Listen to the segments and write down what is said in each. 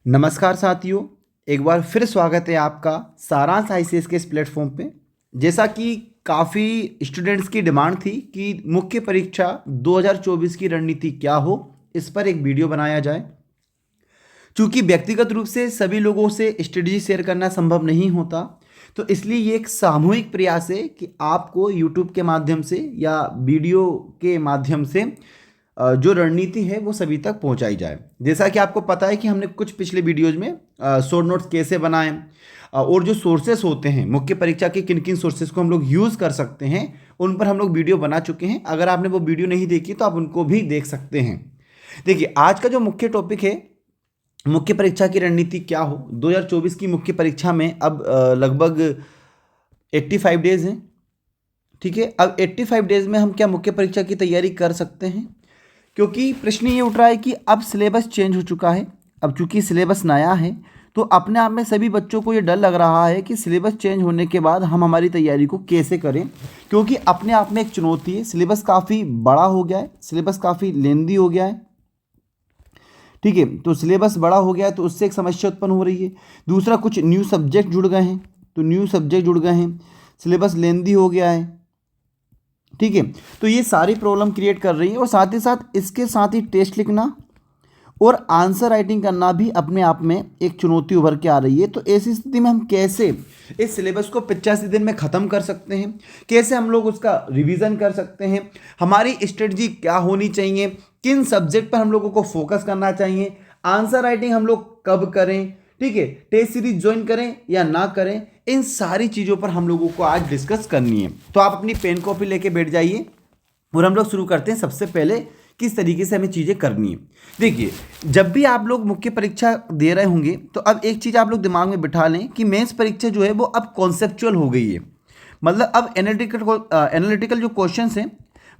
नमस्कार साथियों, एक बार फिर स्वागत है आपका सारांश आईसीएस के इस प्लेटफॉर्म पे। जैसा कि काफ़ी स्टूडेंट्स की डिमांड थी कि मुख्य परीक्षा 2024 की रणनीति क्या हो, इस पर एक वीडियो बनाया जाए। चूँकि व्यक्तिगत रूप से सभी लोगों से स्ट्रेटजी शेयर करना संभव नहीं होता, तो इसलिए ये एक सामूहिक प्रयास है कि आपको यूट्यूब के माध्यम से या वीडियो के माध्यम से जो रणनीति है वो सभी तक पहुंचाई जाए। जैसा कि आपको पता है कि हमने कुछ पिछले वीडियोज में शॉर्ट नोट्स कैसे बनाएं और जो सोर्सेस होते हैं मुख्य परीक्षा के किन किन सोर्सेस को हम लोग यूज़ कर सकते हैं, उन पर हम लोग वीडियो बना चुके हैं। अगर आपने वो वीडियो नहीं देखी तो आप उनको भी देख सकते हैं। देखिए, आज का जो मुख्य टॉपिक है, मुख्य परीक्षा की रणनीति क्या हो। 2024 की मुख्य परीक्षा में अब लगभग 85 डेज हैं। ठीक है, अब 85 डेज में हम क्या मुख्य परीक्षा की तैयारी कर सकते हैं? क्योंकि प्रश्न ये उठ रहा है कि अब सिलेबस चेंज हो चुका है। अब चूंकि सिलेबस नया है तो अपने आप में सभी बच्चों को ये डर लग रहा है कि सिलेबस चेंज होने के बाद हम हमारी तैयारी को कैसे करें, क्योंकि अपने आप में एक चुनौती है। सिलेबस काफ़ी बड़ा हो गया है, सिलेबस काफ़ी लेंदी हो गया है। ठीक है, तो सिलेबस बड़ा हो गया है तो उससे एक समस्या उत्पन्न हो रही है। दूसरा, कुछ न्यू सब्जेक्ट जुड़ गए हैं, तो न्यू सब्जेक्ट जुड़ गए हैं, सिलेबस लेंदी हो गया है। ठीक है, तो ये सारी प्रॉब्लम क्रिएट कर रही है। और साथ ही साथ इसके साथ ही टेस्ट लिखना और आंसर राइटिंग करना भी अपने आप में एक चुनौती उभर के आ रही है। तो ऐसी स्थिति में हम कैसे इस सिलेबस को 85 दिन में ख़त्म कर सकते हैं, कैसे हम लोग उसका रिवीजन कर सकते हैं, हमारी स्ट्रेटजी क्या होनी चाहिए, किन सब्जेक्ट पर हम लोगों को फोकस करना चाहिए, आंसर राइटिंग हम लोग कब करें, ठीक है, टेस्ट सीरीज ज्वाइन करें या ना करें, इन सारी चीज़ों पर हम लोगों को आज डिस्कस करनी है। तो आप अपनी पेन कॉपी लेके बैठ जाइए और हम लोग शुरू करते हैं। सबसे पहले किस तरीके से हमें चीज़ें करनी है। देखिए, जब भी आप लोग मुख्य परीक्षा दे रहे होंगे तो अब एक चीज़ आप लोग दिमाग में बिठा लें कि मेंस परीक्षा जो है वो अब कॉन्सेप्चुअल हो गई है। मतलब अब एनालिटिकल जो क्वेश्चंस हैं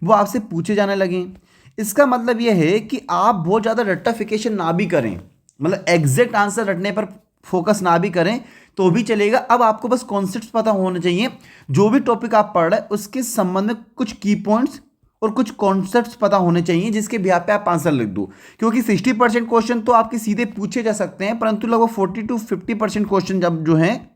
वो आपसे पूछे जाने लगे हैं। इसका मतलब ये है कि आप बहुत ज़्यादा रट्टाफिकेशन ना भी करें, मतलब एग्जैक्ट आंसर रटने पर फोकस ना भी करें तो भी चलेगा। अब आपको बस कॉन्सेप्ट्स पता होने चाहिए। जो भी टॉपिक आप पढ़ रहे हैं उसके संबंध में कुछ की पॉइंट्स और कुछ कॉन्सेप्ट्स पता होने चाहिए जिसके बिहाफ पे आप आंसर लिख दो। क्योंकि 60% क्वेश्चन तो आपके सीधे पूछे जा सकते हैं, परंतु लगभग 40 to 50% क्वेश्चन जब जो हैं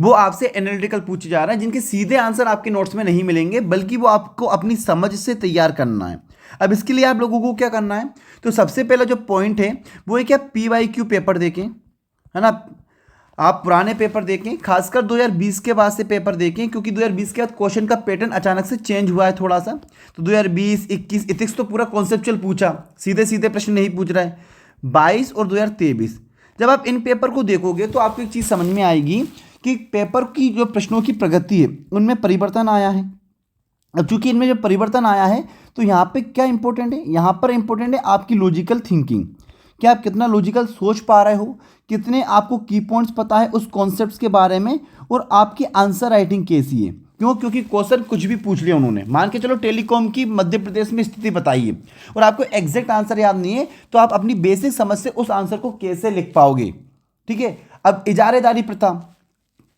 वो आपसे एनालिटिकल पूछे जा रहे हैं, जिनके सीधे आंसर आपके नोट्स में नहीं मिलेंगे, बल्कि वो आपको अपनी समझ से तैयार करना है। अब इसके लिए आप लोगों को क्या करना है, तो सबसे पहला जो पॉइंट है वो है क्या, PYQ पेपर देखें, है ना। आप पुराने पेपर देखें, खासकर 2020 के बाद से पेपर देखें, क्योंकि 2020 के बाद क्वेश्चन का पैटर्न अचानक से चेंज हुआ है थोड़ा सा। तो 2020, 21, इथिक्स तो पूरा कॉन्सेप्चुअल पूछा, सीधे सीधे प्रश्न नहीं पूछ रहा है। 22 और 2023, जब आप इन पेपर को देखोगे तो आपको एक चीज़ समझ में आएगी कि पेपर की जो प्रश्नों की प्रगति है उनमें परिवर्तन आया है। अब चूंकि इनमें जो परिवर्तन आया है तो यहाँ पे क्या इंपॉर्टेंट है, यहाँ पर इंपॉर्टेंट है आपकी लॉजिकल थिंकिंग। क्या आप कितना लॉजिकल सोच पा रहे हो, कितने आपको की पॉइंट्स पता है उस कॉन्सेप्ट्स के बारे में, और आपकी आंसर राइटिंग कैसी है। क्यों? क्योंकि क्वेश्चन कुछ भी पूछ लिया उन्होंने, मान के चलो टेलीकॉम की मध्य प्रदेश में स्थिति बताइए और आपको एग्जैक्ट आंसर याद नहीं है, तो आप अपनी बेसिक समझ से उस आंसर को कैसे लिख पाओगे। ठीक है, अब इजारेदारी प्रथा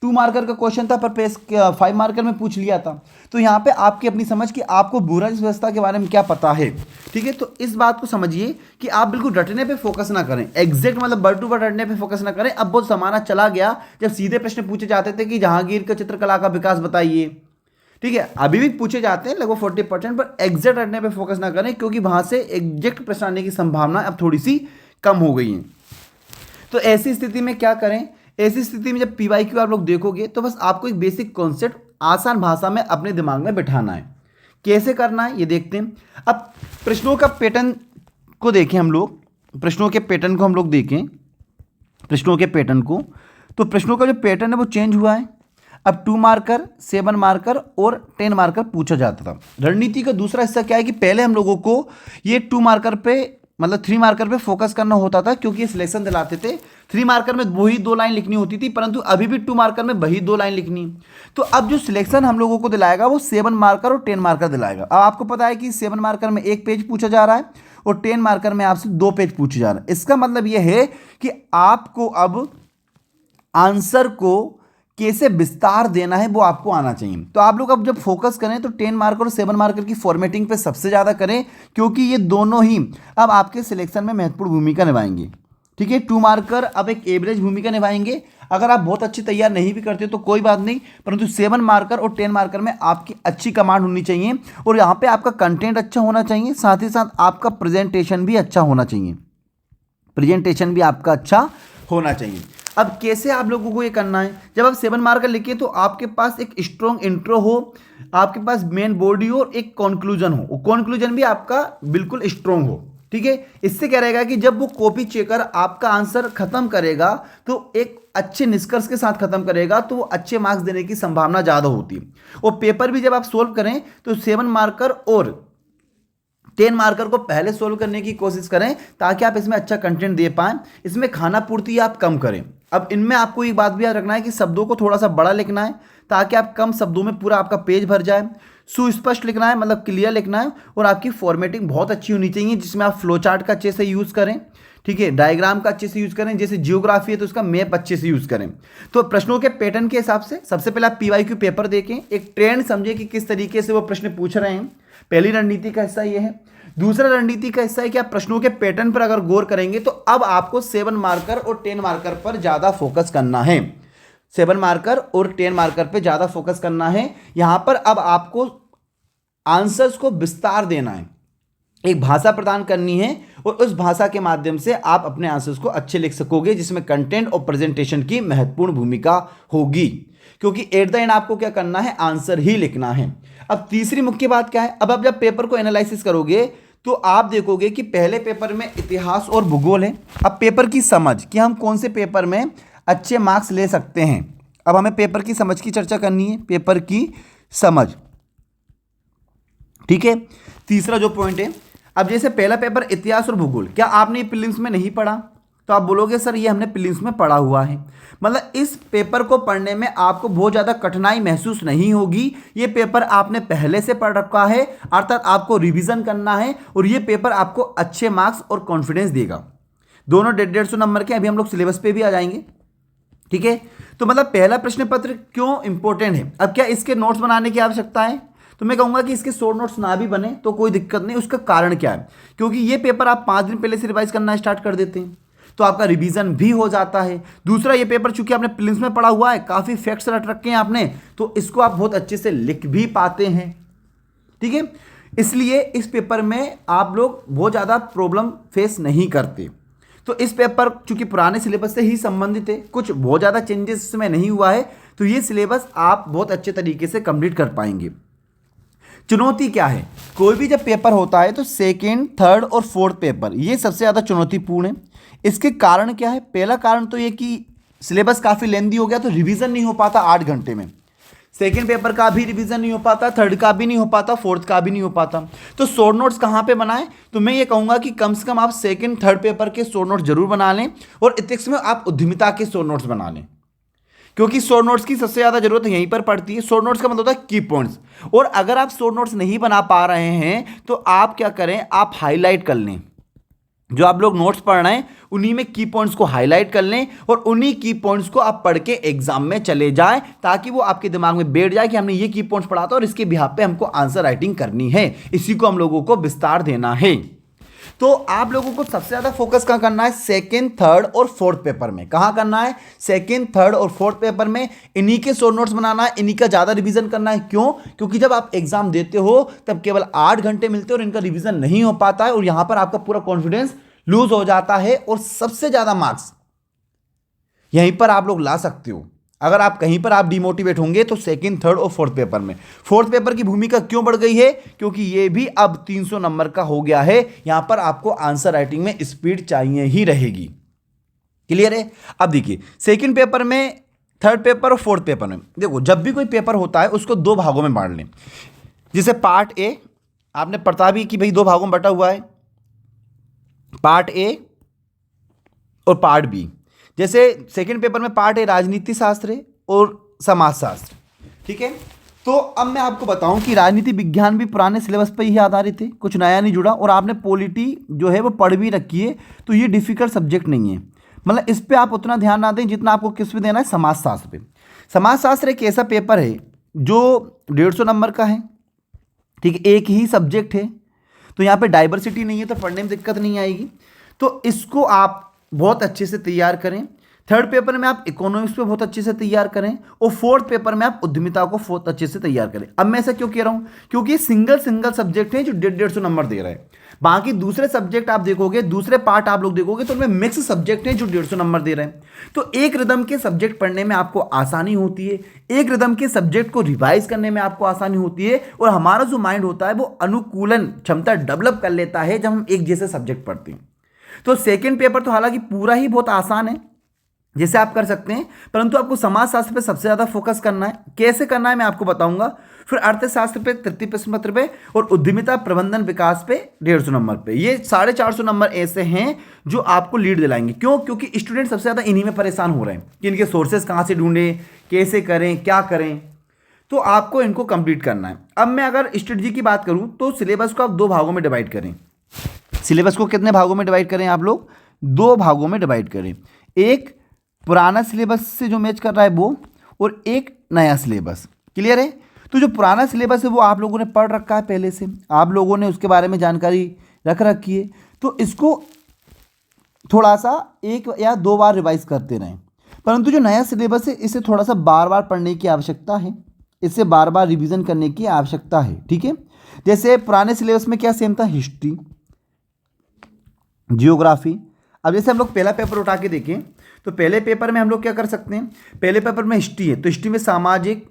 2 मार्कर का क्वेश्चन था पर पेश 5 मार्कर में पूछ लिया था। तो यहाँ पे आपकी अपनी समझ कि आपको बुराइश व्यवस्था के बारे में क्या पता है। ठीक है, तो इस बात को समझिए कि आप बिल्कुल रटने पे फोकस ना करें, एग्जैक्ट मतलब वर्ड टू वर्ड रटने पे फोकस ना करें। अब वो जमाना चला गया जब सीधे प्रश्न पूछे जाते थे कि जहांगीर का चित्रकला का विकास बताइए। ठीक है, अभी भी पूछे जाते हैं लगभग 40%, पर एग्जैक्ट रटने पर फोकस ना करें, क्योंकि वहां से एग्जैक्ट प्रश्न आने की संभावना अब थोड़ी सी कम हो गई है। तो ऐसी स्थिति में क्या करें, ऐसी स्थिति में जब PYQ आप लोग देखोगे तो बस आपको एक बेसिक कॉन्सेप्ट आसान भाषा में अपने दिमाग में बिठाना है। कैसे करना है ये देखते हैं। अब प्रश्नों का पैटर्न को देखें हम लोग, प्रश्नों के पैटर्न को हम लोग देखें, प्रश्नों के पैटर्न को। तो प्रश्नों का जो पैटर्न है वो चेंज हुआ है। अब 2 मार्कर, 7 मार्कर और 10 मार्कर पूछा जाता था। रणनीति का दूसरा हिस्सा क्या है कि पहले हम लोगों को ये 2 मार्कर पे मतलब 3 मार्कर पे फोकस करना होता था, क्योंकि ये सिलेक्शन दिलाते थे। 3 मार्कर में वही 2 लाइन लिखनी होती थी, परंतु अभी भी 2 मार्कर में वही 2 लाइन लिखनी है। तो अब जो सिलेक्शन हम लोगों को दिलाएगा वो 7 मार्कर और 10 मार्कर दिलाएगा। अब आपको पता है कि 7 मार्कर में 1 पेज पूछा जा रहा है और 10 मार्कर में आपसे 2 पेज पूछे जा रहे हैं। इसका मतलब ये है कि आपको अब आंसर को कैसे विस्तार देना है वो आपको आना चाहिए। तो आप लोग अब जब फोकस करें तो 10 मार्कर और 7 मार्कर की फॉर्मेटिंग पे सबसे ज़्यादा करें, क्योंकि ये दोनों ही अब आपके सिलेक्शन में महत्वपूर्ण भूमिका निभाएंगे। ठीक है। 2 मार्कर अब एक एवरेज भूमिका निभाएंगे। अगर आप बहुत अच्छी तैयार नहीं भी करते तो कोई बात नहीं, परंतु 7 मार्कर और 10 मार्कर में आपकी अच्छी कमांड होनी चाहिए और यहाँ पे आपका कंटेंट अच्छा होना चाहिए, साथ ही साथ आपका प्रेजेंटेशन भी अच्छा होना चाहिए। प्रेजेंटेशन भी आपका अच्छा होना चाहिए। अब कैसे आप लोगों को ये करना है, जब आप 7 मार्कर लिखिए तो आपके पास एक स्ट्रॉन्ग इंट्रो हो, आपके पास मेन बॉडी हो और एक कंक्लूजन हो, कंक्लूजन भी आपका बिल्कुल स्ट्रॉन्ग हो। ठीक है, इससे क्या रहेगा कि जब वो कॉपी चेकर आपका आंसर खत्म करेगा तो एक अच्छे निष्कर्ष के साथ खत्म करेगा, तो वो अच्छे मार्क्स देने की संभावना ज़्यादा होती है। और पेपर भी जब आप सोल्व करें तो 7 मार्कर और 10 मार्कर को पहले सोल्व करने की कोशिश करें ताकि आप इसमें अच्छा कंटेंट दे पाएं। इसमें खाना पूर्ति आप कम करें। अब इनमें आपको एक बात भी याद रखना है कि शब्दों को थोड़ा सा बड़ा लिखना है ताकि आप कम शब्दों में पूरा आपका पेज भर जाए। सुस्पष्ट लिखना है, मतलब क्लियर लिखना है, और आपकी फॉर्मेटिंग बहुत अच्छी होनी चाहिए जिसमें आप फ्लो चार्ट का अच्छे से यूज़ करें। ठीक है, डायग्राम का अच्छे से यूज़ करें, जैसे जियोग्राफी है तो उसका मैप अच्छे से यूज़ करें। तो प्रश्नों के पैटर्न के हिसाब से सबसे पहले आप PYQ पेपर देखें, एक ट्रेंड समझें कि किस तरीके से वो प्रश्न पूछ रहे हैं। पहली रणनीति का हिस्सा ये है। दूसरा रणनीति का हिस्सा है कि आप प्रश्नों के पैटर्न पर अगर गौर करेंगे तो अब आपको 7 मार्कर और 10 मार्कर पर ज़्यादा फोकस करना है। 7 मार्कर और 10 मार्कर पर ज़्यादा फोकस करना है। यहाँ पर अब आपको आंसर्स को विस्तार देना है, एक भाषा प्रदान करनी है और उस भाषा के माध्यम से आप अपने आंसर्स को अच्छे लिख सकोगे जिसमें कंटेंट और प्रेजेंटेशन की महत्वपूर्ण भूमिका होगी, क्योंकि एट द एंड आपको क्या करना है, आंसर ही लिखना है। अब तीसरी मुख्य बात क्या है, अब आप जब पेपर को एनालिसिस करोगे तो आप देखोगे कि पहले पेपर में इतिहास और भूगोल है। अब पेपर की समझ कि हम कौन से पेपर में अच्छे मार्क्स ले सकते हैं। अब हमें पेपर की समझ की चर्चा करनी है, पेपर की समझ। ठीक है, तीसरा जो पॉइंट है, अब जैसे पहला पेपर इतिहास और भूगोल, क्या आपने प्रीलिम्स में नहीं पढ़ा? तो आप बोलोगे सर ये हमने प्रीलिम्स में पढ़ा हुआ है। मतलब इस पेपर को पढ़ने में आपको बहुत ज़्यादा कठिनाई महसूस नहीं होगी। ये पेपर आपने पहले से पढ़ रखा है, अर्थात आपको रिवीजन करना है और ये पेपर आपको अच्छे मार्क्स और कॉन्फिडेंस देगा। दोनों 150 नंबर के, अभी हम लोग सिलेबस पे भी आ जाएंगे। ठीक है, तो मतलब पहला प्रश्न पत्र क्यों इंपॉर्टेंट है। अब क्या इसके नोट्स बनाने की आवश्यकता है? तो मैं कहूँगा कि इसके शॉर्ट नोट्स ना भी बने तो कोई दिक्कत नहीं। उसका कारण क्या है, क्योंकि ये पेपर आप 5 दिन पहले से रिवाइज करना स्टार्ट कर देते हैं तो आपका रिवीजन भी हो जाता है। दूसरा, ये पेपर चूंकि आपने प्रीलिम्स में पढ़ा हुआ है, काफ़ी फैक्ट्स रट रखे हैं आपने, तो इसको आप बहुत अच्छे से लिख भी पाते हैं। ठीक है, इसलिए इस पेपर में आप लोग बहुत ज़्यादा प्रॉब्लम फेस नहीं करते। तो इस पेपर चूंकि पुराने सिलेबस से ही संबंधित है, कुछ बहुत ज़्यादा चेंजेस इसमें नहीं हुआ है, तो ये सिलेबस आप बहुत अच्छे तरीके से कंप्लीट कर पाएंगे। चुनौती क्या है, कोई भी जब पेपर होता है तो सेकेंड, थर्ड और फोर्थ पेपर ये सबसे ज़्यादा चुनौतीपूर्ण है। इसके कारण क्या है, पहला कारण तो ये कि सिलेबस काफ़ी लेंदी हो गया तो रिवीजन नहीं हो पाता 8 घंटे में। सेकेंड पेपर का भी रिवीजन नहीं हो पाता, थर्ड का भी नहीं हो पाता, फोर्थ का भी नहीं हो पाता। तो शॉर्ट नोट्स कहाँ पे बनाएं, तो मैं ये कहूँगा कि कम से कम आप सेकेंड थर्ड पेपर के शॉर्ट नोट्स जरूर बना लें और इथिक्स में आप उद्यमिता के शॉर्ट नोट्स बना लें, क्योंकि शॉर्ट नोट्स की सबसे ज़्यादा जरूरत यहीं पर पड़ती है। शॉर्ट नोट्स का मतलब होता है की पॉइंट्स, और अगर आप शॉर्ट नोट्स नहीं बना पा रहे हैं तो आप क्या करें, आप हाईलाइट कर लें। जो आप लोग नोट्स पढ़ रहे हैं उन्हीं में की पॉइंट्स को हाईलाइट कर लें और उन्हीं की पॉइंट्स को आप पढ़ के एग्जाम में चले जाएं, ताकि वो आपके दिमाग में बैठ जाए कि हमने ये की पॉइंट्स पढ़ा था और इसके बिहाफ पे हमको आंसर राइटिंग करनी है, इसी को हम लोगों को विस्तार देना है। तो आप लोगों को सबसे ज़्यादा फोकस कहाँ करना है, सेकेंड, थर्ड और फोर्थ पेपर में। कहाँ करना है, सेकेंड, थर्ड और फोर्थ पेपर में। इन्हीं के शॉर्ट नोट्स बनाना है, इन्हीं का ज़्यादा रिवीजन करना है। क्यों? क्योंकि जब आप एग्जाम देते हो तब केवल 8 घंटे मिलते हैं और इनका रिवीजन नहीं हो पाता है और यहाँ पर आपका पूरा कॉन्फिडेंस लूज हो जाता है और सबसे ज़्यादा मार्क्स यहीं पर आप लोग ला सकते हो। अगर आप कहीं पर आप डिमोटिवेट होंगे तो सेकंड, थर्ड और फोर्थ पेपर में। फोर्थ पेपर की भूमिका क्यों बढ़ गई है, क्योंकि ये भी अब 300 नंबर का हो गया है। यहां पर आपको आंसर राइटिंग में स्पीड चाहिए ही रहेगी। क्लियर है? अब देखिए, सेकंड पेपर में, थर्ड पेपर और फोर्थ पेपर में देखो, जब भी कोई पेपर होता है उसको 2 भागों में बांट लें। जैसे पार्ट ए आपने पढ़ा भी कि भाई 2 भागों में बटा हुआ है, पार्ट ए और पार्ट बी। जैसे सेकंड पेपर में पार्ट ए राजनीति शास्त्र है और समाजशास्त्र। ठीक है, तो अब मैं आपको बताऊं कि राजनीति विज्ञान भी पुराने सिलेबस पर ही आधारित है, कुछ नया नहीं जुड़ा, और आपने पॉलिटी जो है वो पढ़ भी रखी है, तो ये डिफिकल्ट सब्जेक्ट नहीं है। मतलब इस पर आप उतना ध्यान ना दें जितना आपको किस पे देना है, समाजशास्त्र पे। समाजशास्त्र एक ऐसा पेपर है जो 150 नंबर का है। ठीक है, एक ही सब्जेक्ट है, तो यहाँ पे डाइवर्सिटी नहीं है तो पढ़ने में दिक्कत नहीं आएगी। तो इसको आप बहुत अच्छे से तैयार करें, थर्ड पेपर में आप इकोनॉमिक्स पे बहुत अच्छे से तैयार करें, और फोर्थ पेपर में आप उद्यमिता को बहुत अच्छे से तैयार करें। अब मैं ऐसा क्यों कह रहा हूं, क्योंकि ये सिंगल सिंगल सब्जेक्ट है जो 150 नंबर दे रहा है। बाकी दूसरे सब्जेक्ट आप देखोगे, दूसरे पार्ट आप लोग देखोगे तो उनमें मिक्स सब्जेक्ट हैं जो 150 नंबर दे रहे हैं। तो एक रिदम के सब्जेक्ट पढ़ने में आपको आसानी होती है, एक रिदम के सब्जेक्ट को रिवाइज करने में आपको आसानी होती है, और हमारा जो माइंड होता है वो अनुकूलन क्षमता डेवलप कर लेता है जब हम एक जैसे सब्जेक्ट पढ़ते हैं। तो सेकेंड पेपर तो हालांकि पूरा ही बहुत आसान है, जैसे आप कर सकते हैं, परंतु आपको समाजशास्त्र पे सबसे ज्यादा फोकस करना है। कैसे करना है मैं आपको बताऊंगा। फिर अर्थशास्त्र पे 33 प्रश्न पत्र पे, और उद्यमिता प्रबंधन विकास पे 150 नंबर पे। ये 450 नंबर ऐसे हैं जो आपको लीड दिलाएंगे। क्यों? क्योंकि स्टूडेंट सबसे ज्यादा इन्हीं में परेशान हो रहे हैं कि इनके सोर्सेज कहाँ से ढूंढें, कैसे करें, क्या करें। तो आपको इनको कंप्लीट करना है। अब मैं अगर स्ट्रेटजी की बात करूं तो सिलेबस को आप 2 भागों में डिवाइड करें। सिलेबस को कितने भागों में डिवाइड करें आप लोग? 2 भागों में डिवाइड करें। एक पुराना सिलेबस से जो मैच कर रहा है वो, और एक नया सिलेबस। क्लियर है? तो जो पुराना सिलेबस है वो आप लोगों ने पढ़ रखा है पहले से, आप लोगों ने उसके बारे में जानकारी रख रखी है, तो इसको थोड़ा सा 1 या 2 बार रिवाइज करते रहें। परंतु जो नया सिलेबस है इसे थोड़ा सा बार बार पढ़ने की आवश्यकता है, इसे बार बार रिवीजन करने की आवश्यकता है। ठीक है? जैसे पुराने सिलेबस में क्या सेम था? History, geography. अब जैसे हम लोग पहला पेपर उठा के देखें तो पहले पेपर में हम लोग क्या कर सकते हैं? पहले पेपर में हिस्ट्री है, तो हिस्ट्री में सामाजिक,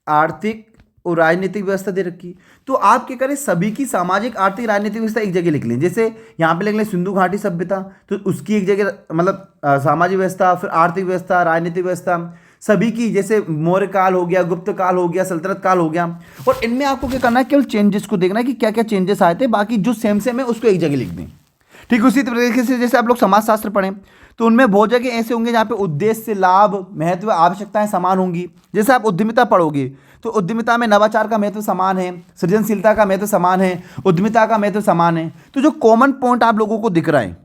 आर्थिक और राजनीतिक व्यवस्था दे रखी। तो आप क्या करें, सभी की सामाजिक, आर्थिक, राजनीतिक व्यवस्था एक जगह लिख लें। जैसे यहाँ पे लिख लें सिंधु घाटी सभ्यता, तो उसकी एक जगह मतलब सामाजिक व्यवस्था, फिर आर्थिक व्यवस्था, राजनीतिक व्यवस्था सभी की, जैसे मौर्य काल हो गया, गुप्त काल हो गया, सल्तनत काल हो गया। और इनमें आपको क्या करना है, केवल चेंजेस को देखना है कि क्या क्या चेंजेस आए थे, बाकी जो सेम सेम है उसको एक जगह लिख दें। ठीक उसी तरीके से जैसे आप लोग समाजशास्त्र पढ़ें तो उनमें बहुत जगह ऐसे होंगे जहाँ पे उद्देश्य, लाभ, महत्व, आवश्यकताएं समान होंगी। जैसे आप उद्यमिता पढ़ोगे तो उद्यमिता में नवाचार का महत्व समान है, सृजनशीलता का महत्व समान है, उद्यमिता का महत्व समान है। तो जो कॉमन पॉइंट आप लोगों को दिख रहा है,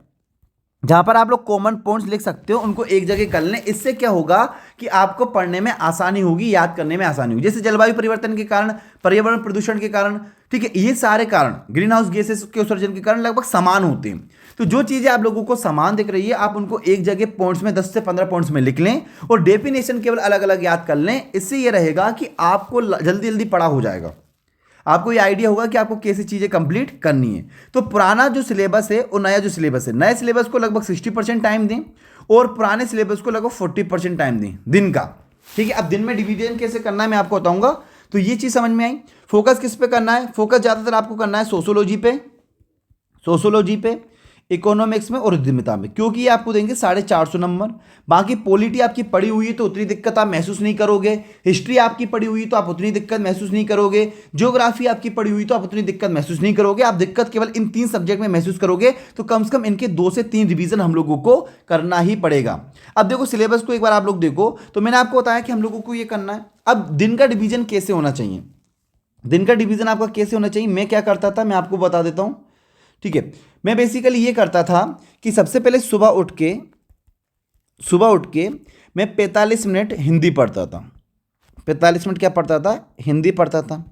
जहां पर आप लोग कॉमन पॉइंट्स लिख सकते हो, उनको एक जगह कर लें। इससे क्या होगा कि आपको पढ़ने में आसानी होगी, याद करने में आसानी होगी। जैसे जलवायु परिवर्तन के कारण, पर्यावरण प्रदूषण के कारण, ठीक है, ये सारे कारण ग्रीन हाउस गैसेस के उत्सर्जन के कारण लगभग समान होते हैं। तो जो चीजें आप लोगों को समान दिख रही है, आप उनको एक जगह पॉइंट्स में 10 से 15 पॉइंट्स में लिख लें, और डेफिनेशन केवल अलग अलग याद कर लें। इससे यह रहेगा कि आपको जल्दी जल्दी पढ़ा हो जाएगा, आपको ये आइडिया होगा कि आपको कैसी चीज़ें कंप्लीट करनी है। तो पुराना जो सिलेबस है और नया जो सिलेबस है, नए सिलेबस को लगभग 60% टाइम दें, और पुराने सिलेबस को लगभग 40% टाइम दें दिन का। ठीक है? अब दिन में डिवीजन कैसे करना है मैं आपको बताऊंगा। तो ये चीज़ समझ में आई। फोकस किस पे करना है? फोकस ज़्यादातर आपको करना है सोशोलॉजी पे, इकोनॉमिक्स में और उद्यमिता में, क्योंकि ये आपको देंगे 450 नंबर। बाकी पॉलिटी आपकी पढ़ी हुई है तो उतनी दिक्कत आप महसूस नहीं करोगे, हिस्ट्री आपकी पढ़ी हुई तो आप उतनी दिक्कत महसूस नहीं करोगे, ज्योग्राफी आपकी पढ़ी हुई तो आप उतनी दिक्कत महसूस नहीं करोगे। आप दिक्कत केवल इन 3 सब्जेक्ट में महसूस करोगे। तो कम से कम इनके 2 से 3 रिवीजन हम लोगों को करना ही पड़ेगा। अब देखो सिलेबस को एक बार आप लोग देखो, तो मैंने आपको बताया कि हम लोगों को ये करना है। अब दिन का डिवीजन कैसे होना चाहिए, दिन का डिवीजन आपका कैसे होना चाहिए, मैं क्या करता था मैं आपको बता देता हूं। ठीक है? मैं बेसिकली ये करता था कि सबसे पहले सुबह उठ के मैं 45 मिनट हिंदी पढ़ता था। 45 मिनट क्या पढ़ता था? हिंदी पढ़ता था।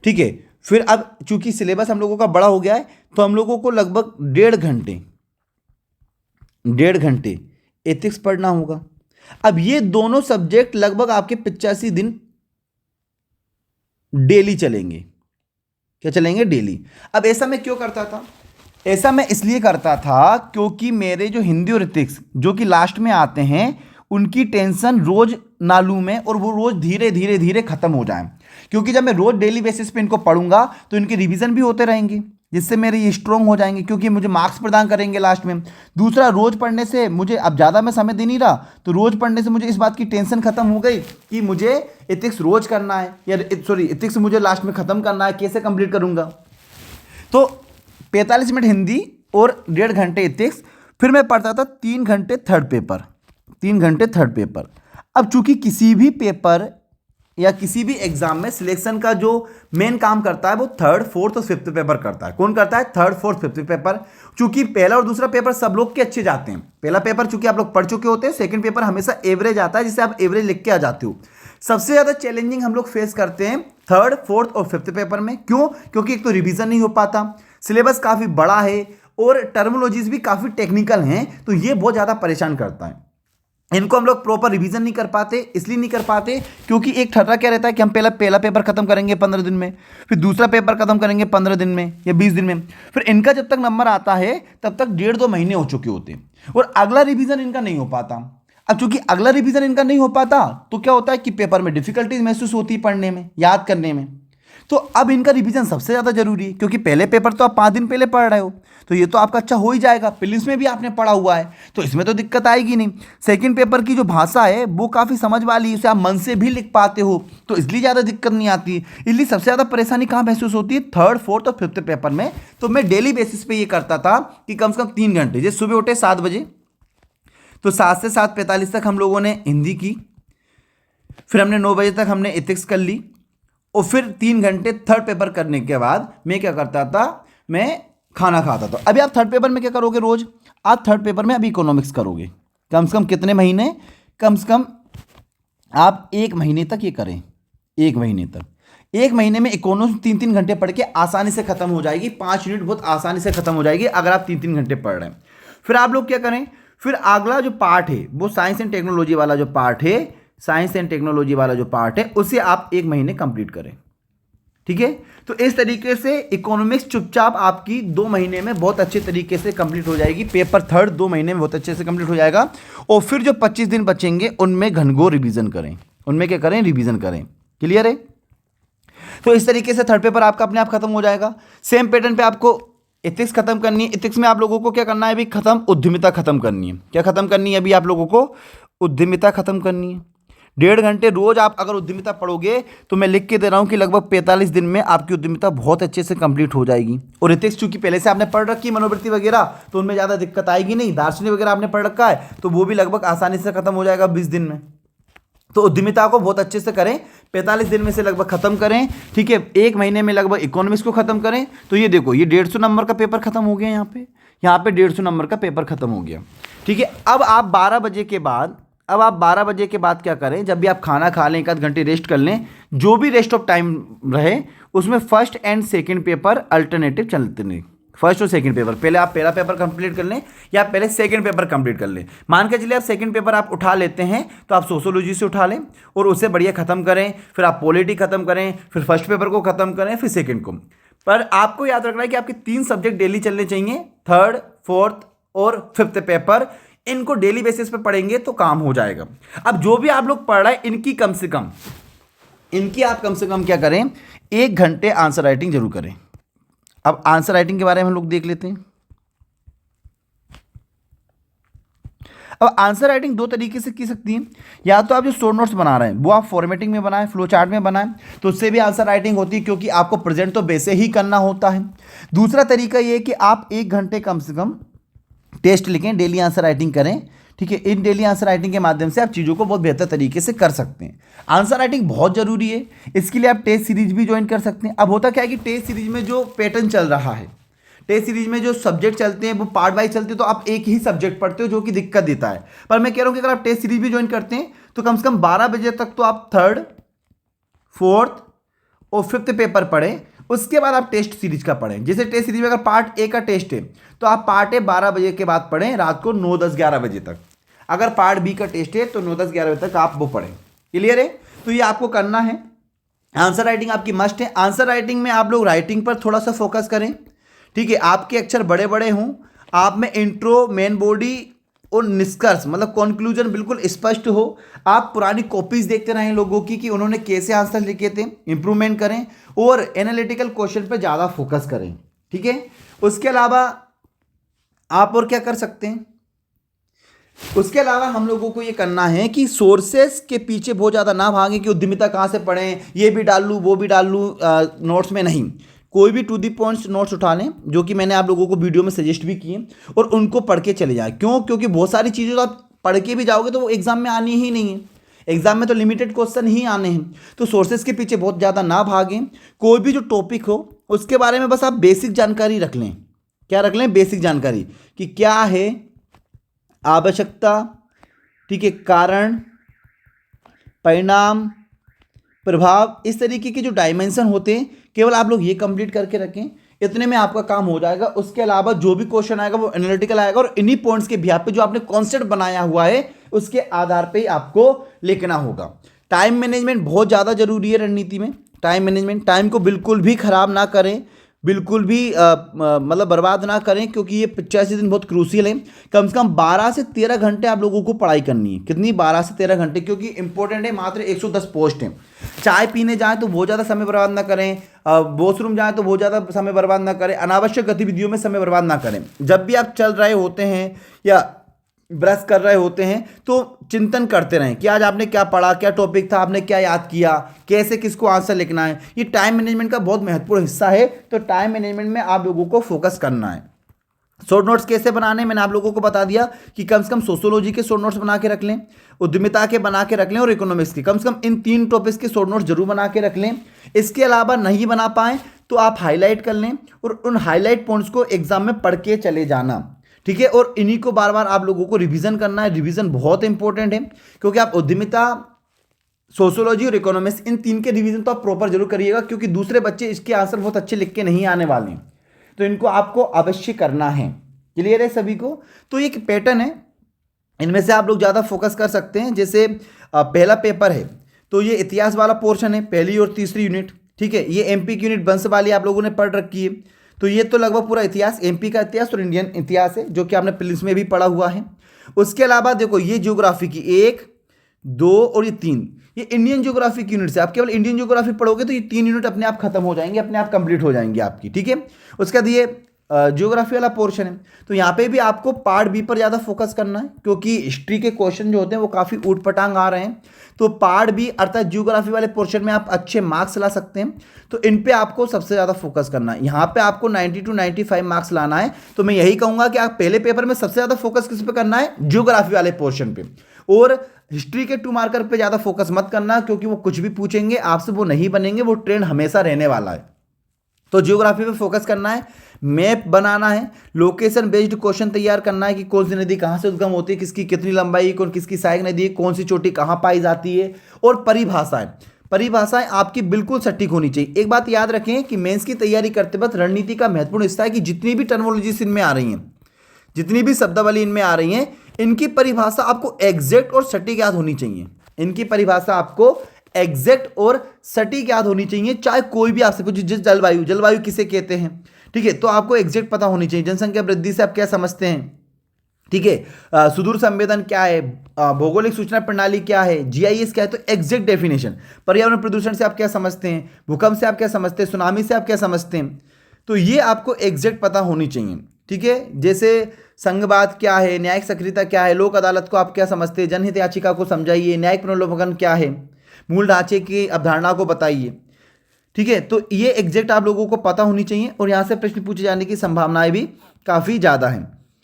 ठीक है? फिर अब चूंकि सिलेबस हम लोगों का बड़ा हो गया है, तो हम लोगों को लगभग 1.5 घंटे एथिक्स पढ़ना होगा। अब ये दोनों सब्जेक्ट लगभग आपके 85 दिन डेली चलेंगे। क्या चलेंगे? डेली। अब ऐसा मैं क्यों करता था? ऐसा मैं इसलिए करता था क्योंकि मेरे जो हिंदी और इथिक्स जो कि लास्ट में आते हैं, उनकी टेंशन रोज ना लूं मैं, और वो रोज धीरे धीरे धीरे खत्म हो जाए। क्योंकि जब मैं रोज डेली बेसिस पे इनको पढ़ूंगा तो इनके रिवीजन भी होते रहेंगे, जिससे मेरे ये स्ट्रॉन्ग हो जाएंगे, क्योंकि मुझे मार्क्स प्रदान करेंगे लास्ट में। दूसरा, रोज पढ़ने से मुझे, अब ज़्यादा मैं समय दे नहीं रहा, तो रोज पढ़ने से मुझे इस बात की टेंशन खत्म हो गई कि मुझे इथिक्स रोज करना है, या इथिक्स मुझे लास्ट में खत्म करना है, कैसे कंप्लीट करूंगा। तो 45 मिनट हिंदी और 1.5 घंटे इथिक्स। फिर मैं पढ़ता था 3 घंटे थर्ड पेपर। अब चूंकि किसी भी पेपर या किसी भी एग्जाम में सिलेक्शन का जो मेन काम करता है वो 3rd, 4th और 5th पेपर करता है। कौन करता है? 3rd, 4th, 5th paper. चूंकि पहला और दूसरा पेपर सब लोग के अच्छे जाते हैं। पहला पेपर चूंकि आप लोग पढ़ चुके होते हैं, सेकंड पेपर हमेशा एवरेज आता है, जिसे आप एवरेज लिख के आ जाते हो। सबसे ज्यादा चैलेंजिंग हम लोग फेस करते हैं 3rd, 4th और 5th पेपर में। क्यों? क्योंकि एक तो रिवीजन नहीं हो पाता, सिलेबस काफी बड़ा है, और टर्मिनोलॉजीज भी काफ़ी टेक्निकल हैं, तो ये बहुत ज़्यादा परेशान करता है। इनको हम लोग प्रॉपर रिवीजन नहीं कर पाते, इसलिए नहीं कर पाते क्योंकि एक ठर्रा क्या रहता है कि हम पहला पेपर खत्म करेंगे 15 दिन में, फिर दूसरा पेपर खत्म करेंगे 15 दिन में या 20 दिन में, फिर इनका जब तक नंबर आता है तब तक 1.5-2 महीने हो चुके होते हैं और अगला रिवीजन इनका नहीं हो पाता। अब चूंकि अगला रिवीजन इनका नहीं हो पाता तो क्या होता है कि पेपर में डिफिकल्टीज महसूस होती है पढ़ने में, याद करने में। तो अब इनका रिवीजन सबसे ज़्यादा जरूरी है क्योंकि पहले पेपर तो आप 5 दिन पहले पढ़ रहे हो, तो ये तो आपका अच्छा हो ही जाएगा, प्रीलिम्स में भी आपने पढ़ा हुआ है तो इसमें तो दिक्कत आएगी नहीं। सेकंड पेपर की जो भाषा है वो काफ़ी समझ वाली है, उसे आप मन से भी लिख पाते हो, तो इसलिए ज़्यादा दिक्कत नहीं आती। इसलिए सबसे ज़्यादा परेशानी कहाँ महसूस होती है, थर्ड, फोर्थ और फिफ्थ पेपर में। तो मैं डेली बेसिस पे ये करता था कि कम से कम 3 घंटे, जैसे सुबह उठे 7 बजे तो 7 से 7:45 तक हम लोगों ने हिंदी की, फिर हमने 9 बजे तक हमने एथिक्स कर ली और फिर 3 घंटे थर्ड पेपर करने के बाद मैं क्या करता था, मैं खाना खाता था। अभी आप थर्ड पेपर में क्या करोगे, रोज आप थर्ड पेपर में अभी इकोनॉमिक्स करोगे, कम से कम कितने महीने, कम से कम आप 1 महीने तक ये करें, 1 महीने तक। 1 महीने में इकोनॉमिक्स 3-3 घंटे पढ़ के आसानी से खत्म हो जाएगी, 5 यूनिट बहुत आसानी से खत्म हो जाएगी अगर आप 3-3 घंटे पढ़ रहे हैं। फिर आप लोग क्या करें, फिर अगला जो पार्ट है वो साइंस एंड टेक्नोलॉजी वाला जो पार्ट है, साइंस एंड टेक्नोलॉजी वाला जो पार्ट है उसे आप 1 महीने कंप्लीट करें, ठीक है। तो इस तरीके से इकोनॉमिक्स चुपचाप आपकी 2 महीने में बहुत अच्छे तरीके से कंप्लीट हो जाएगी, पेपर थर्ड 2 महीने में बहुत अच्छे से कंप्लीट हो जाएगा। और फिर जो 25 दिन बचेंगे उनमें घनघोर रिवीजन करें, उनमें क्या करें, रिवीजन करें। क्लियर है। तो इस तरीके से थर्ड पेपर आपका अपने आप खत्म हो जाएगा। सेम पैटर्न पे आपको एथिक्स खत्म करनी है। एथिक्स में आप लोगों को क्या करना है अभी, खत्म, उद्यमिता खत्म करनी है। क्या खत्म करनी है अभी आप लोगों को, उद्यमिता खत्म करनी है। 1.5 घंटे रोज आप अगर उद्यमिता पढ़ोगे तो मैं लिख के दे रहा हूं कि लगभग 45 दिन में आपकी उद्यमिता बहुत अच्छे से कंप्लीट हो जाएगी। और एथिक्स चूंकि पहले से आपने पढ़ रखी है, मनोवृत्ति वगैरह, तो उनमें ज़्यादा दिक्कत आएगी नहीं। दार्शनिक वगैरह आपने पढ़ रखा है तो वो भी लगभग आसानी से खत्म हो जाएगा 20 दिन में। तो उद्यमिता को बहुत अच्छे से करें, 45 दिन में से लगभग खत्म करें, ठीक है। 1 महीने में लगभग इकोनॉमिक्स को खत्म करें। तो ये देखो, ये 150 नंबर का पेपर खत्म हो गया, यहाँ पे 150 नंबर का पेपर खत्म हो गया, ठीक है। अब आप 12 बजे के बाद, क्या करें, जब भी आप खाना खा लें, 1 घंटे रेस्ट कर लें, जो भी रेस्ट ऑफ टाइम रहे उसमें first and second paper alternative चलते नहीं। फर्स्ट और सेकंड पेपर, पहले आप पहला पेपर कंप्लीट कर लें या पहले सेकंड पेपर कंप्लीट कर लें। मान के चलिए आप सेकंड पेपर आप उठा लेते हैं तो आप सोशियोलॉजी से उठा लें और उसे बढ़िया खत्म करें, फिर आप पॉलिटी खत्म करें, फिर फर्स्ट पेपर को खत्म करें, फिर सेकंड को। पर आपको याद रखना है कि आपके 3 सब्जेक्ट डेली चलने चाहिए, थर्ड, फोर्थ और फिफ्थ पेपर। इनको डेली बेसिस पे पढ़ेंगे तो काम हो जाएगा। अब जो भी आप लोग पढ़ रहे हैं इनकी आप कम से कम क्या करें, 1 घंटे आंसर राइटिंग जरूर करें। अब आंसर राइटिंग के बारे में हम लोग देख लेते हैं। अब आंसर राइटिंग 2 तरीके से की सकती है। या तो आप जो शॉर्ट नोट्स बना रहे हैं वो आप फॉर्मेटिंग में बनाएं, फ्लो चार्ट में बनाएं, तो उससे भी आंसर राइटिंग होती है क्योंकि आपको प्रेजेंट तो वैसे ही करना होता है। दूसरा तरीका ये है कि आप 1 घंटे कम से कम टेस्ट लिखें, डेली आंसर राइटिंग करें, ठीक है। इन डेली आंसर राइटिंग के माध्यम से आप चीज़ों को बहुत बेहतर तरीके से कर सकते हैं। आंसर राइटिंग बहुत जरूरी है, इसके लिए आप टेस्ट सीरीज भी ज्वाइन कर सकते हैं। अब होता क्या है कि टेस्ट सीरीज में जो पैटर्न चल रहा है, टेस्ट सीरीज में जो सब्जेक्ट चलते हैं वो पार्ट वाइज चलते हैं, तो आप एक ही सब्जेक्ट पढ़ते हो जो कि दिक्कत देता है। पर मैं कह रहा हूँ कि अगर आप टेस्ट सीरीज भी ज्वाइन करते हैं तो कम से कम 12 बजे तक तो आप थर्ड, फोर्थ और फिफ्थ पेपर पढ़ें, उसके बाद आप टेस्ट सीरीज का पढ़ें। जैसे टेस्ट सीरीज में अगर पार्ट ए का टेस्ट है तो आप पार्ट ए 12 बजे के बाद पढ़ें, रात को 9, 10, 11 बजे तक। अगर पार्ट बी का टेस्ट है तो 9, 10, 11 बजे तक आप वो पढ़ें। क्लियर है। तो ये आपको करना है। आंसर राइटिंग आपकी मस्ट है। आंसर राइटिंग में आप लोग राइटिंग पर थोड़ा सा फोकस करें, ठीक है। आपके अक्षर बड़े बड़े हों, आप में इंट्रो, मेन बॉडी और निष्कर्ष मतलब कंक्लूजन बिल्कुल स्पष्ट हो। आप पुरानी कॉपीज देखते रहें लोगों की कि उन्होंने कैसे आंसर लिखे थे, इंप्रूवमेंट करें और एनालिटिकल क्वेश्चन पर ज़्यादा फोकस करें, ठीक है। उसके अलावा आप और क्या कर सकते हैं, उसके अलावा हम लोगों को ये करना है कि सोर्सेस के पीछे बहुत ज़्यादा ना भागें कि उद्यमिता कहाँ से पढ़ें, ये भी डाल लूँ वो भी डाल लूँ नोट्स में। नहीं, कोई भी टू दी पॉइंट्स नोट्स उठा लें जो कि मैंने आप लोगों को वीडियो में सजेस्ट भी किए और उनको पढ़ के चले जाएं। क्यों? क्योंकि बहुत सारी चीज़ें तो आप पढ़ के भी जाओगे तो वो एग्जाम में आनी ही नहीं है। एग्जाम में तो लिमिटेड क्वेश्चन ही आने हैं। तो सोर्सेज के पीछे बहुत ज़्यादा ना भागें। कोई भी जो टॉपिक हो उसके बारे में बस आप बेसिक जानकारी रख लें। क्या रख लें? बेसिक जानकारी कि क्या है आवश्यकता, ठीक है, कारण, परिणाम, प्रभाव, इस तरीके के जो डायमेंशन होते हैं केवल आप लोग ये कंप्लीट करके रखें। इतने में आपका काम हो जाएगा। उसके अलावा जो भी क्वेश्चन आएगा वो एनालिटिकल आएगा और इन्हीं पॉइंट्स के बिहाफ पे जो आपने कॉन्सेप्ट बनाया हुआ है उसके आधार पे ही आपको लिखना होगा। टाइम मैनेजमेंट बहुत ज़्यादा जरूरी है रणनीति में। टाइम मैनेजमेंट, टाइम को बिल्कुल भी खराब ना करें, बिल्कुल भी मतलब बर्बाद ना करें, क्योंकि ये 85 दिन बहुत क्रूसियल है। कम से कम 12 से 13 घंटे आप लोगों को पढ़ाई करनी है। कितनी? 12 से 13 घंटे, क्योंकि इंपॉर्टेंट है। मात्र 110 पोस्ट हैं। चाय पीने जाएं तो बहुत ज़्यादा समय बर्बाद ना करें, वॉशरूम जाएं तो बहुत ज़्यादा समय बर्बाद ना करें, अनावश्यक गतिविधियों में समय बर्बाद ना करें। जब भी आप चल रहे होते हैं या ब्रश कर रहे होते हैं तो चिंतन करते रहें कि आज आपने क्या पढ़ा, क्या टॉपिक था, आपने क्या याद किया, कैसे किसको आंसर लिखना है। ये टाइम मैनेजमेंट का बहुत महत्वपूर्ण हिस्सा है। तो टाइम मैनेजमेंट में आप लोगों को फोकस करना है। शॉर्ट नोट्स कैसे बनाने, मैंने आप लोगों को बता दिया कि कम से कम सोशियोलॉजी के शॉर्ट नोट्स बना के रख लें, उद्यमिता के बना के रख लें और इकोनॉमिक्स के, कम से कम इन 3 टॉपिक्स के शॉर्ट नोट्स जरूर बना के रख लें। इसके अलावा नहीं बना पाए तो आप हाईलाइट कर लें और उन हाईलाइट पॉइंट्स को एग्जाम में पढ़ के चले जाना, ठीक है। और इन्हीं को बार बार आप लोगों को रिवीजन करना है। रिवीजन बहुत इंपॉर्टेंट है, क्योंकि आप उद्यमिता, सोशियोलॉजी और इकोनॉमिक्स, इन 3 के रिवीजन तो आप प्रॉपर जरूर करिएगा, क्योंकि दूसरे बच्चे इसके आंसर बहुत अच्छे लिख के नहीं आने वाले हैं। तो इनको आपको अवश्य करना है। क्लियर है सभी को? तो ये एक पैटर्न है, इनमें से आप लोग ज़्यादा फोकस कर सकते हैं। जैसे पहला पेपर है तो ये इतिहास वाला पोर्शन है, पहली और तीसरी यूनिट, ठीक है। ये एमपी की यूनिट वंश वाली आप लोगों ने पढ़ रखी है। तो ये तो लगभग पूरा इतिहास, एमपी का इतिहास और इंडियन इतिहास है, जो कि आपने प्रीलिम्स में भी पढ़ा हुआ है। उसके अलावा देखो ये ज्योग्राफी की 1, 2 और ये 3, ये इंडियन ज्योग्राफी की यूनिट से आप केवल इंडियन ज्योग्राफी पढ़ोगे तो ये 3 यूनिट अपने आप खत्म हो जाएंगे, अपने आप कंप्लीट हो जाएंगी आपकी, ठीक है। उसके बाद ये ज्योग्राफी वाला पोर्शन है। तो यहाँ पे भी आपको पार्ट बी पर ज़्यादा फोकस करना है, क्योंकि हिस्ट्री के क्वेश्चन जो होते हैं वो काफ़ी ऊट पटांग आ रहे हैं। तो पार्ट बी अर्थात ज्योग्राफी वाले पोर्शन में आप अच्छे मार्क्स ला सकते हैं। तो इन पे आपको सबसे ज़्यादा फोकस करना है। यहाँ पे आपको 90 to 95 मार्क्स लाना है। तो मैं यही कहूँगा कि आप पहले पेपर में सबसे ज़्यादा फोकस किस पे करना है? ज्योग्राफी वाले पोर्शन पे। और हिस्ट्री के 2 मार्कर पे ज़्यादा फोकस मत करना, क्योंकि वो कुछ भी पूछेंगे आपसे वो नहीं बनेंगे, वो ट्रेंड हमेशा रहने वाला है। तो ज्योग्राफी पे फोकस करना है, मैप बनाना है, लोकेशन बेस्ड क्वेश्चन तैयार करना है कि कौन सी नदी कहाँ से उद्गम होती है, किसकी कितनी लंबाई, कौन किसकी सहायक नदी है, कौन सी चोटी कहाँ पाई जाती है। और परिभाषाएं आपकी बिल्कुल सटीक होनी चाहिए। एक बात याद रखें कि मेंस की तैयारी करते वक्त रणनीति का महत्वपूर्ण हिस्सा है कि जितनी भी टर्मोलॉजीज इनमें आ रही हैं, जितनी भी शब्दावली इनमें आ रही हैं, इनकी परिभाषा आपको एग्जैक्ट और सटीक याद होनी चाहिए। इनकी परिभाषा आपको एग्जैक्ट और सटीक याद होनी चाहिए। चाहे कोई भी आपसे पूछे, जिस जलवायु किसे कहते हैं, ठीक है, तो आपको एग्जैक्ट पता होनी चाहिए। जनसंख्या वृद्धि से आप क्या समझते हैं, ठीक है। सुदूर संवेदन क्या है, भौगोलिक सूचना प्रणाली क्या है, जीआईएस क्या है, तो एग्जैक्ट डेफिनेशन। पर्यावरण प्रदूषण से आप क्या समझते हैं, भूकंप से आप क्या समझते हैं, सुनामी से आप क्या समझते हैं, तो ये आपको एग्जैक्ट पता होनी चाहिए, ठीक है। जैसे संघवाद क्या है, न्यायिक सक्रियता क्या है, लोक अदालत को आप क्या समझते हैं, जनहित याचिका को समझाइए, न्यायिक पुनर्विलोकन क्या है, मूल ढांचे की अवधारणा को बताइए, ठीक है। तो ये एग्जैक्ट आप लोगों को पता होनी चाहिए और यहाँ से प्रश्न पूछे जाने की संभावनाएं भी काफ़ी ज़्यादा हैं,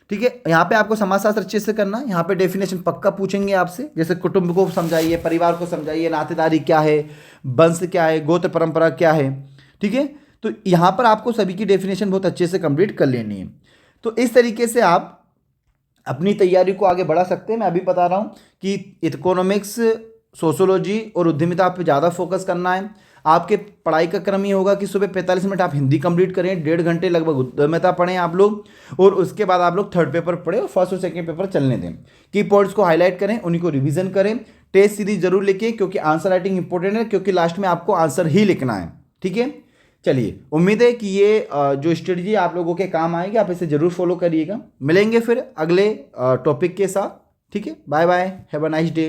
ठीक है। यहाँ पे आपको समाजशास्त्र अच्छे से करना है। यहाँ पे डेफिनेशन पक्का पूछेंगे आपसे, जैसे कुटुंब को समझाइए, परिवार को समझाइए, नातेदारी क्या है, वंश क्या है, गोत्र परंपरा क्या है, ठीक है। तो यहाँ पर आपको सभी की डेफिनेशन बहुत अच्छे से कंप्लीट कर लेनी है। तो इस तरीके से आप अपनी तैयारी को आगे बढ़ा सकते हैं। मैं अभी बता रहा हूँ कि इकोनॉमिक्स, सोशियोलॉजी और उद्यमिता पे ज़्यादा फोकस करना है। आपके पढ़ाई का क्रम ये होगा कि सुबह 45 मिनट आप हिंदी कंप्लीट करें, 1.5 घंटे लगभग उद्यमिता पढ़ें आप लोग, और उसके बाद आप लोग थर्ड पेपर पढ़ें और फर्स्ट और सेकंड पेपर चलने दें। की पॉइंट्स को हाईलाइट करें, उन्हीं को रिवीजन करें, टेस्ट सीरीज जरूर लिखें, क्योंकि आंसर राइटिंग इंपॉर्टेंट है, क्योंकि लास्ट में आपको आंसर ही लिखना है, ठीक है। चलिए, उम्मीद है कि ये जो स्ट्रेटजी आप लोगों के काम आएगी, आप इसे जरूर फॉलो करिएगा। मिलेंगे फिर अगले टॉपिक के साथ, ठीक है। Bye bye, have a nice day.